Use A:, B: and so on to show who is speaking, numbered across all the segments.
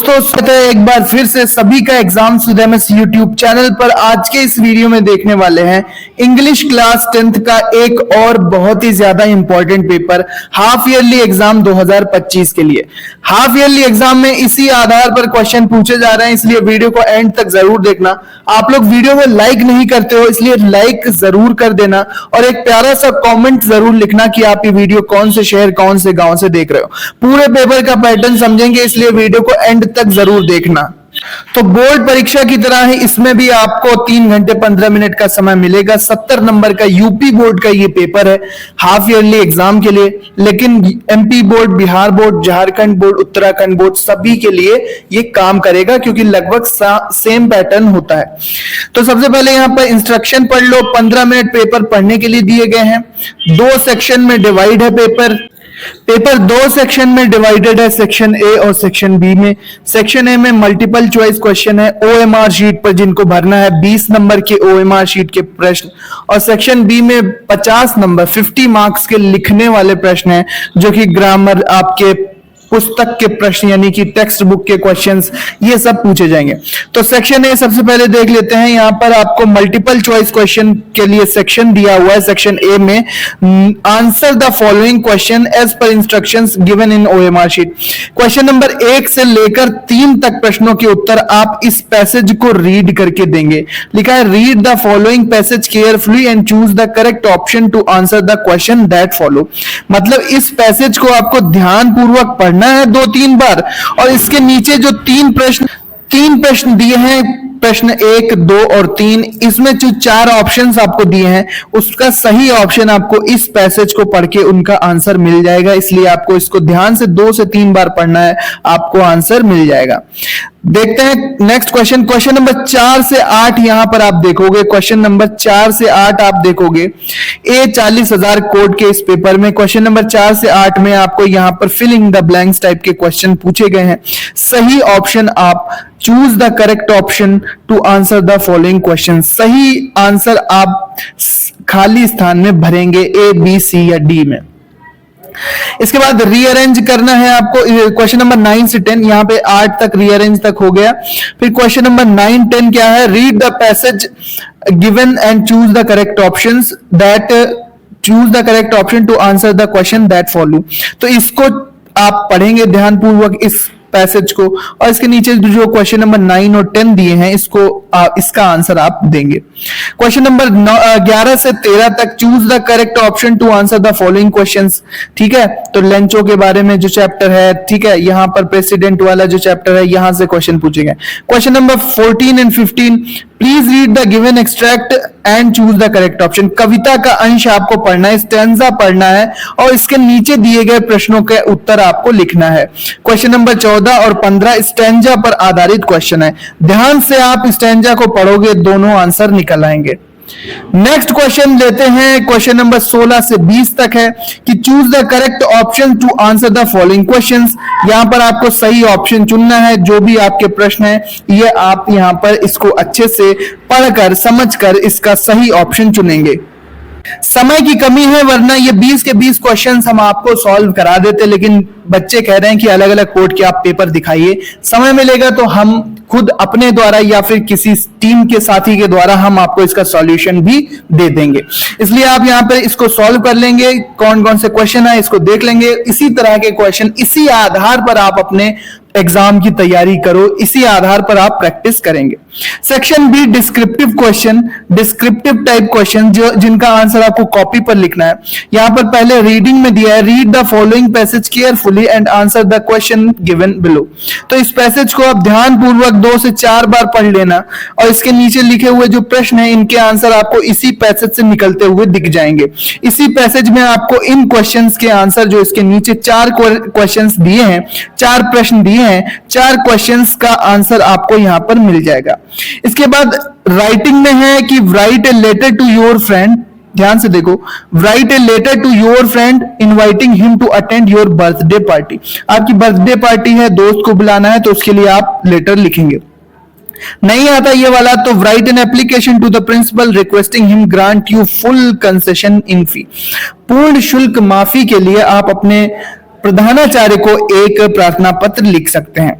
A: दोस्तों स्वागत है एक बार फिर से सभी का एग्जाम सुदेमस यूट्यूब चैनल पर। आज के इस वीडियो में देखने वाले हैं इंग्लिश क्लास 10th का एक और बहुत ही ज्यादा important paper half yearly exam 2025 के लिए। हाफ ईयरली एग्जाम में इसी आधार पर क्वेश्चन पूछे जा रहे हैं, इसलिए वीडियो को एंड तक जरूर देखना। आप लोग वीडियो में लाइक नहीं करते हो, इसलिए लाइक जरूर कर देना और एक प्यारा सा कॉमेंट जरूर लिखना कि आप ये वीडियो कौन से शहर कौन से गांव से देख रहे हो। पूरे पेपर का पैटर्न समझेंगे, इसलिए वीडियो को एंड तक जरूर देखना। तो बोर्ड परीक्षा की तरह है, इसमें भी आपको 3 घंटे 15 मिनट का समय मिलेगा। 70 नंबर का यूपी बोर्ड का ये पेपर है हाफ ईयरली एग्जाम के लिए, लेकिन MP board, Bihar board, Jharkhand board, Uttarakhand board सभी के लिए ये काम करेगा, क्योंकि लगभग सेम पैटर्न होता है। तो सबसे पहले यहाँ पर इंस्ट्रक्शन पढ़ लो। 15 मिनट पेपर पढ़ने के लिए दिए गए हैं। 2 सेक्शन में डिवाइड है पेपर 2 सेक्शन में डिवाइडेड है, सेक्शन ए और सेक्शन बी में। सेक्शन ए में मल्टीपल चॉइस क्वेश्चन है ओएमआर शीट पर, जिनको भरना है 20 नंबर के ओएमआर शीट के प्रश्न, और सेक्शन बी में 50 नंबर 50 मार्क्स के लिखने वाले प्रश्न हैं, जो कि ग्रामर, आपके पुस्तक के प्रश्न यानी कि टेक्स्ट बुक के क्वेश्चंस, ये सब पूछे जाएंगे। तो सेक्शन ए सबसे पहले देख लेते हैं। यहाँ पर आपको मल्टीपल चॉइस क्वेश्चन के लिए सेक्शन दिया हुआ है। सेक्शन ए में answer the following question as per instructions given in OMR sheet. Question number 1 से लेकर 3 तक प्रश्नों के उत्तर आप इस पैसेज को रीड करके देंगे। लिखा है read the following passage carefully and choose the correct option to answer the question that follow. मतलब इस पैसेज को आपको ध्यान पूर्वक पढ़ना है 2-3 बार, और इसके नीचे जो 3 प्रश्न दिए हैं, प्रश्न 1, 2 और 3, इसमें जो 4 ऑप्शंस आपको दिए हैं, उसका सही ऑप्शन आपको इस पैसेज को पढ़ के उनका आंसर मिल जाएगा। इसलिए आपको इसको ध्यान से 2 से 3 बार पढ़ना है, आपको आंसर मिल जाएगा। देखते हैं नेक्स्ट क्वेश्चन। क्वेश्चन नंबर 4 से 8 यहां पर आप देखोगे। क्वेश्चन नंबर 4 से 8 आप देखोगे ए 40,000 कोड के इस पेपर में। क्वेश्चन नंबर 4 से 8 में आपको यहां पर फिलिंग द ब्लैंक्स टाइप के क्वेश्चन पूछे गए हैं। सही ऑप्शन आप choose the correct option to answer the following question. सही आंसर आप खाली स्थान में भरेंगे ए, बी, सी या डी में। इसके बाद रीअरेंज करना है आपको। क्वेश्चन नंबर 9 से 10, यहां पे 8 तक रीअरेंज तक हो गया। फिर क्वेश्चन नंबर 9, 10 क्या है? Read the passage given and choose the correct options that choose the correct option to answer the question that follow. तो इसको आप पढ़ेंगे ध्यानपूर्वक इस पैसेज को, और इसके नीचे जो क्वेश्चन नंबर 9 और 10 दिए हैं, इसका आंसर आप देंगे। क्वेश्चन नंबर 11 से 13 तक choose the correct option to answer the following questions. ठीक है, तो लेंचो के बारे में जो चैप्टर है, ठीक है, यहां पर प्रेसिडेंट वाला जो चैप्टर है, यहां से क्वेश्चन पूछे गए। Question number 14 and 15, please read the given extract and choose the correct option. कविता का अंश आपको पढ़ना है, स्टैंजा पढ़ना है, और इसके नीचे दिए गए प्रश्नों के उत्तर आपको लिखना है। क्वेश्चन नंबर 14 और 15 स्टैंजा पर आधारित क्वेश्चन है। ध्यान से आप स्टैंजा को पढ़ोगे, दोनों आंसर निकल आएंगे। नेक्स्ट क्वेश्चन लेते हैं। क्वेश्चन नंबर 16 से 20 तक है कि choose the correct option to answer the following questions. यहां पर आपको सही ऑप्शन चुनना है। जो भी आपके प्रश्न है, ये आप यहां पर इसको अच्छे से पढ़कर समझकर इसका सही ऑप्शन चुनेंगे। समय की कमी है, वरना ये 20 के 20 क्वेश्चंस हम आपको सॉल्व करा देते, लेकिन बच्चे कह रहे हैं कि अलग अलग कोड के आप पेपर दिखाइए। समय मिलेगा तो हम खुद अपने द्वारा या फिर किसी टीम के साथी के द्वारा हम आपको इसका सॉल्यूशन भी दे देंगे। इसलिए आप यहां पर इसको सॉल्व कर लेंगे, कौन कौन से क्वेश्चन है इसको देख लेंगे। इसी तरह के क्वेश्चन, इसी आधार पर आप अपने एग्जाम की तैयारी करो, इसी आधार पर आप प्रैक्टिस करेंगे। Section B descriptive question, descriptive type question, जो जिनका आंसर आपको कॉपी पर लिखना है। यहां पर पहले रीडिंग में दिया है, read the following passage carefully and answer the question given below. तो इस पैसेज को आप ध्यानपूर्वक 2 से 4 बार पढ़ लेना, और इसके नीचे लिखे हुए जो प्रश्न है, इनके आंसर आपको इसी पैसेज से निकलते हुए दिख जाएंगे। इसी पैसेज में आपको इन क्वेश्चंस के आंसर, जो इसके नीचे 4 क्वेश्चंस दिए हैं, 4 प्रश्न दिए हैं, 4 क्वेश्चंस का आंसर आपको यहां पर मिल जाएगा। इसके बाद राइटिंग में है कि write a letter to your friend. ध्यान से देखो, write a letter to your friend inviting him to attend your birthday party. आपकी बर्थडे पार्टी है, दोस्त को बुलाना है, तो उसके लिए आप लेटर लिखेंगे। नहीं आता ये वाला, तो write an application to the principal requesting him grant you full concession in fee. पूर्ण शुल्क माफी के लिए आप अपने प्रधानाचार्य को एक प्रार्थना पत्र लिख सकते हैं।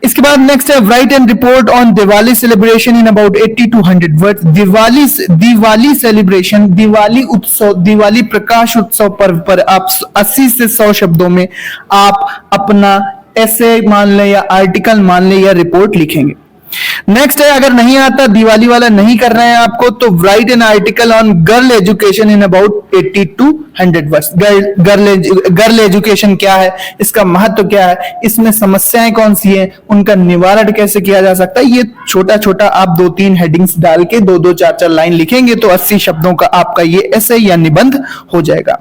A: इसके बाद नेक्स्ट है right and report on Diwali celebration in about 80 to 100 words. Diwali celebration, Diwali उत्सव, दिवाली प्रकाश उत्सव पर्व पर आप 80 से 100 शब्दों में आप अपना ऐसे मान लें या आर्टिकल मान लें या रिपोर्ट लिखेंगे। नेक्स्ट है, अगर नहीं आता, दिवाली वाला नहीं करना है आपको, तो write an article on girl education in about 80 to 100 words. Girl education क्या है, इसका महत्व क्या है, इसमें समस्याएं कौन सी हैं, उनका निवारण कैसे किया जा सकता है, ये छोटा छोटा आप 2-3 हेडिंग्स डाल के 2-2, 4-4 लाइन लिखेंगे तो 80 शब्दों का आपका ये ऐसे या निबंध हो जाएगा।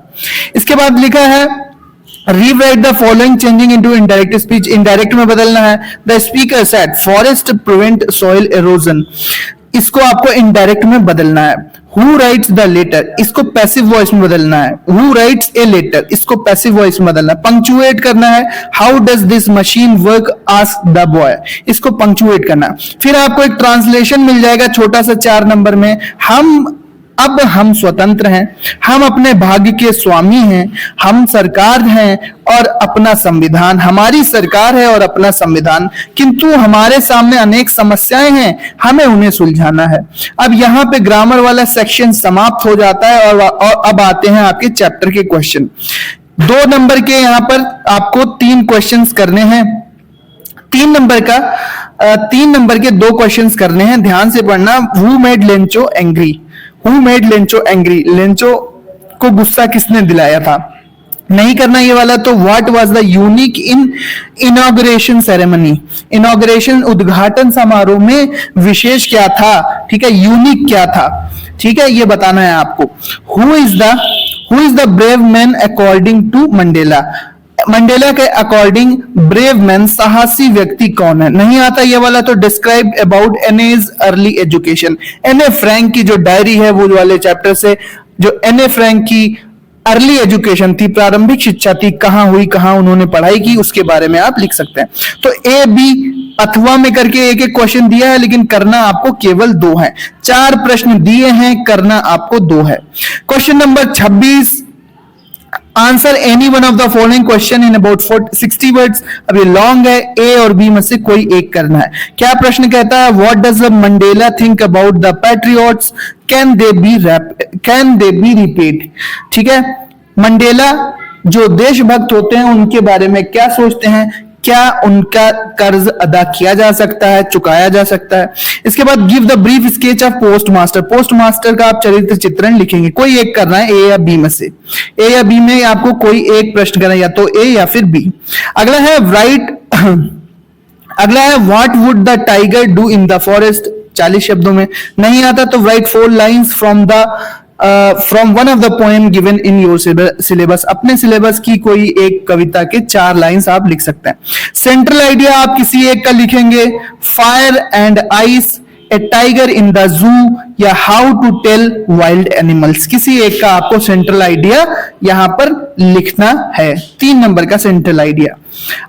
A: इसके बाद लिखा है rewrite the following changing into indirect speech. Indirect में बदलना है the speaker said forest prevent soil halogen, इसको आपको इनडायरेक्ट में बदलना है। हु राइट्स द लेटर, इसको पैसिव वॉइस में बदलना है। हु राइट्स ए लेटर, इसको पैसिव वॉइस में बदलना है। पंक्चुएट करना है how does this machine work ask the boy, इसको पंक्चुएट करना है। फिर आपको एक ट्रांसलेशन मिल जाएगा छोटा सा 4 नंबर में, अब हम स्वतंत्र हैं, हम अपने भाग्य के स्वामी हैं, हम सरकार हैं और अपना संविधान, हमारी सरकार है और अपना संविधान, किंतु हमारे सामने अनेक समस्याएं हैं, हमें उन्हें सुलझाना है। अब यहाँ पे ग्रामर वाला सेक्शन समाप्त हो जाता है और अब आते हैं आपके चैप्टर के क्वेश्चन। 2 नंबर के यहाँ पर आपको 3 क्वेश्चंस करने हैं। 3 नंबर के 2 क्वेश्चंस करने हैं, ध्यान से पढ़ना। Who made Lencho angry, who made Lencho angry, Lencho को गुस्सा किसने दिलाया था। नहीं करना ये वाला, तो what was the unique in inauguration ceremony, inauguration उद्घाटन समारोह में विशेष क्या था, ठीक है, यूनिक क्या था, ठीक है, ये बताना है आपको। Who is the brave man according to Mandela, Mandela के अकॉर्डिंग ब्रेव मैन साहसी व्यक्ति कौन है। नहीं आता ये वाला, तो describe about Anne's early education, Anne Frank की जो डायरी है वो वाले चैप्टर से, जो एने फ्रैंक की अर्ली एजुकेशन थी, प्रारंभिक शिक्षा थी, कहां हुई, कहां उन्होंने पढ़ाई की, उसके बारे में आप लिख सकते हैं। तो ए बी अथवा में करके एक क्वेश्चन दिया है, लेकिन करना आपको केवल 2 है। 4 प्रश्न दिए हैं, करना आपको 2 है। Question number 26, answer any one of the following question in about 60 words. अब ये लॉन्ग है, ए और बी में से कोई एक करना है। क्या प्रश्न कहता है, what does Mandela think about the patriots, can they B repeat, ठीक है, मंडेला जो देशभक्त होते हैं उनके बारे में क्या सोचते हैं, क्या उनका कर्ज अदा किया जा सकता है, चुकाया जा सकता है। इसके बाद give the brief sketch of postmaster, postmaster का आप चरित्र चित्रण लिखेंगे, कोई एक करना है, ए या बी में से, ए या बी में आपको कोई एक प्रश्न करना है, या तो ए या फिर बी। अगला है what would the tiger do in the forest, 40 शब्दों में। नहीं आता तो right 4 lines from one of the poem given in your syllabus, अपने सिलेबस की कोई एक कविता के 4 लाइन्स आप लिख सकते हैं। सेंट्रल आइडिया आप किसी एक का लिखेंगे, fire and ice, a tiger in the zoo, या how to tell wild animals, किसी एक का आपको सेंट्रल आइडिया यहां पर लिखना है। 3 नंबर का सेंट्रल आइडिया।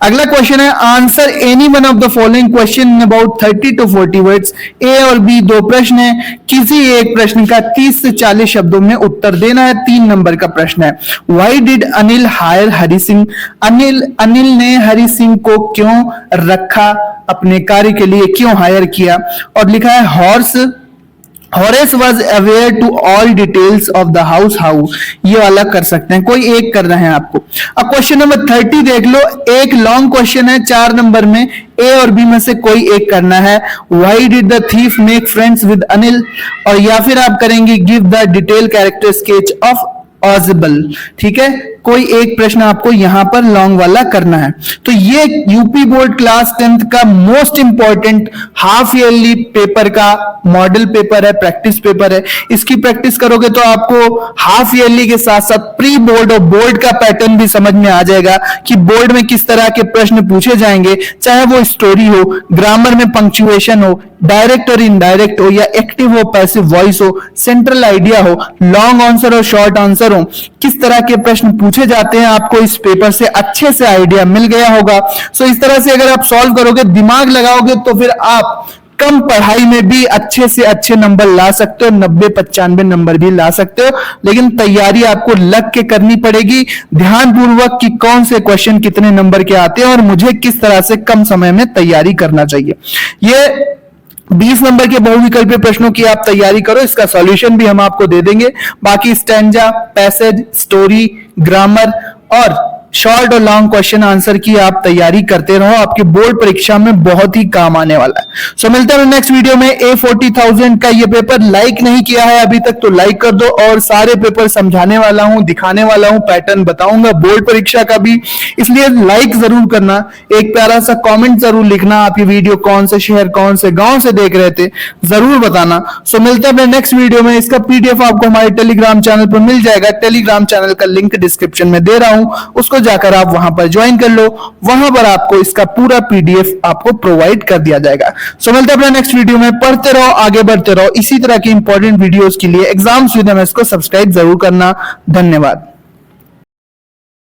A: अगला क्वेश्चन है answer any one of the following question in about 30 to 40 words. A और बी 2 प्रश्न है, किसी एक प्रश्न का 30 से 40 शब्दों में उत्तर देना है। 3 नंबर का प्रश्न है why did Anil hire Hari Singh, Anil ने हरि सिंह को क्यों रखा, अपने कार्य के लिए क्यों हायर किया। और लिखा है Horace was aware to all details of the house how, ये वाला कर सकते हैं, कोई एक करना है आपको। अब क्वेश्चन नंबर 30 देख लो, एक लॉन्ग क्वेश्चन है 4 नंबर में, ए और बी में से कोई एक करना है। Why did the thief make friends with Anil, और या फिर आप करेंगे give the detail character sketch of ऑजिबल, ठीक है, कोई एक प्रश्न आपको यहां पर लॉन्ग वाला करना है। तो ये यूपी बोर्ड क्लास 10th का most important half yearly paper का मॉडल पेपर है, प्रैक्टिस पेपर है। इसकी प्रैक्टिस करोगे तो आपको हाफ ईयरली के साथ साथ प्री बोर्ड और बोर्ड का पैटर्न भी समझ में आ जाएगा कि बोर्ड में किस तरह के प्रश्न पूछे जाएंगे, चाहे वो स्टोरी हो, ग्रामर में पंक्चुएशन हो, डायरेक्ट और इनडायरेक्ट हो, या एक्टिव हो पैसिव वॉइस हो, सेंट्रल आइडिया हो, लॉन्ग आंसर और शॉर्ट आंसर हो, किस तरह के प्रश्न पूछे जाते हैं आपको इस पेपर से अच्छे से आइडिया मिल गया होगा। सो इस तरह से अगर आप सॉल्व करोगे, दिमाग लगाओगे, तो फिर आप कम पढ़ाई में भी अच्छे से अच्छे नंबर ला सकते हो, 90-95 नंबर भी ला सकते हो, लेकिन तैयारी आपको लग के करनी पड़ेगी ध्यानपूर्वक कि कौन से क्वेश्चन कितने नंबर के आते हैं और मुझे किस तरह से कम समय में तैयारी करना चाहिए। ये 20 नंबर के बहुविकल्पीय प्रश्नों की आप तैयारी करो, इसका सॉल्यूशन भी हम आपको दे देंगे। बाकी स्टैंजा, पैसेज, स्टोरी, ग्रामर और शॉर्ट और लॉन्ग क्वेश्चन आंसर की आप तैयारी करते रहो, आपके बोर्ड परीक्षा में बहुत ही काम आने वाला है। सो मिलते हैं नेक्स्ट वीडियो में। A40,000 का ये पेपर लाइक नहीं किया है अभी तक तो लाइक कर दो, और सारे पेपर समझाने वाला हूं, दिखाने वाला हूं, पैटर्न बताऊंगा बोर्ड परीक्षा का भी, इसलिए लाइक जरूर करना, एक प्यारा सा कॉमेंट जरूर लिखना, आप ये वीडियो कौन से शहर कौन से गांव से देख रहे थे जरूर बताना। सो मिलते हैं नेक्स्ट वीडियो में। इसका PDF आपको हमारे टेलीग्राम चैनल पर मिल जाएगा, टेलीग्राम चैनल का लिंक डिस्क्रिप्शन में दे रहा हूं, उसको जाकर आप वहां पर ज्वाइन कर लो, वहां पर आपको इसका पूरा PDF आपको प्रोवाइड कर दिया जाएगा। सो मिलते हैं नेक्स्ट वीडियो में। पढ़ते रहो, आगे बढ़ते रहो, इसी तरह की इंपॉर्टेंट वीडियोस के लिए एग्जाम्स विद एमएस को सब्सक्राइब जरूर करना। धन्यवाद।